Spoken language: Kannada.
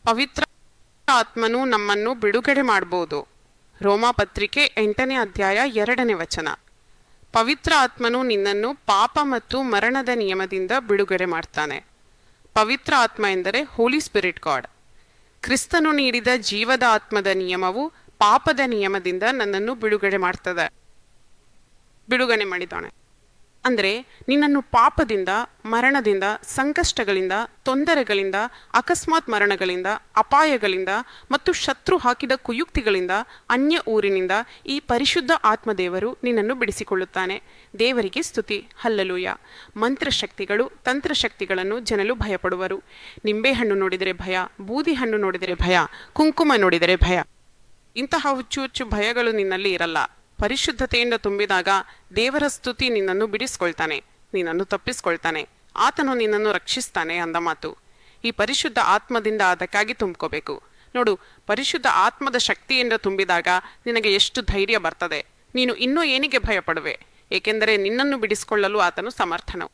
ಪವಿತ್ರ ಆತ್ಮನು ನಮ್ಮನ್ನು ಬಿಡುಗಡೆ ಮಾಡಬಹುದು. ರೋಮಾಪತ್ರಿಕೆ 8ನೇ ಅಧ್ಯಾಯ 2ನೇ ವಚನ. ಪವಿತ್ರ ಆತ್ಮನು ನಿನ್ನನ್ನು ಪಾಪ ಮತ್ತು ಮರಣದ ನಿಯಮದಿಂದ ಬಿಡುಗಡೆ ಮಾಡ್ತಾನೆ. ಪವಿತ್ರ ಆತ್ಮ ಎಂದರೆ ಹೋಲಿ ಸ್ಪಿರಿಟ್ ಗಾಡ್. ಕ್ರಿಸ್ತನು ನೀಡಿದ ಜೀವದ ಆತ್ಮದ ನಿಯಮವು ಪಾಪದ ನಿಯಮದಿಂದ ನನ್ನನ್ನು ಬಿಡುಗಡೆ ಮಾಡಿದ್ದಾನೆ. ಅಂದರೆ ನಿನ್ನನ್ನು ಪಾಪದಿಂದ, ಮರಣದಿಂದ, ಸಂಕಷ್ಟಗಳಿಂದ, ತೊಂದರೆಗಳಿಂದ, ಅಕಸ್ಮಾತ್ ಮರಣಗಳಿಂದ, ಅಪಾಯಗಳಿಂದ ಮತ್ತು ಶತ್ರು ಹಾಕಿದ ಕುಯುಕ್ತಿಗಳಿಂದ, ಅನ್ಯ ಊರಿನಿಂದ ಈ ಪರಿಶುದ್ಧ ಆತ್ಮದೇವರು ನಿನ್ನನ್ನು ಬಿಡಿಸಿಕೊಳ್ಳುತ್ತಾನೆ. ದೇವರಿಗೆ ಸ್ತುತಿ, ಹಲ್ಲಲೂಯ. ಮಂತ್ರಶಕ್ತಿಗಳು, ತಂತ್ರಶಕ್ತಿಗಳನ್ನು ಜನರು ಭಯಪಡುವರು. ನಿಂಬೆಹಣ್ಣು ನೋಡಿದರೆ ಭಯ, ಬೂದಿ ಹಣ್ಣು ನೋಡಿದರೆ ಭಯ, ಕುಂಕುಮ ನೋಡಿದರೆ ಭಯ. ಇಂತಹ ಹುಚ್ಚು ಭಯಗಳು ನಿನ್ನಲ್ಲಿ ಇರಲ್ಲ. ಪರಿಶುದ್ಧತೆಯಿಂದ ತುಂಬಿದಾಗ ದೇವರ ಸ್ತುತಿ ನಿನ್ನನ್ನು ಬಿಡಿಸ್ಕೊಳ್ತಾನೆ, ನಿನ್ನನ್ನು ತಪ್ಪಿಸ್ಕೊಳ್ತಾನೆ, ಆತನು ನಿನ್ನನ್ನು ರಕ್ಷಿಸ್ತಾನೆ ಅಂದ ಮಾತು. ಈ ಪರಿಶುದ್ಧ ಆತ್ಮದಿಂದ ಅದಕ್ಕಾಗಿ ತುಂಬ್ಕೋಬೇಕು. ನೋಡು, ಪರಿಶುದ್ಧ ಆತ್ಮದ ಶಕ್ತಿಯಿಂದ ತುಂಬಿದಾಗ ನಿನಗೆ ಎಷ್ಟು ಧೈರ್ಯ ಬರ್ತದೆ. ನೀನು ಇನ್ನೂ ಏನಿಗೆ ಭಯಪಡುವೆ? ಏಕೆಂದರೆ ನಿನ್ನನ್ನು ಬಿಡಿಸಿಕೊಳ್ಳಲು ಆತನು ಸಮರ್ಥನು.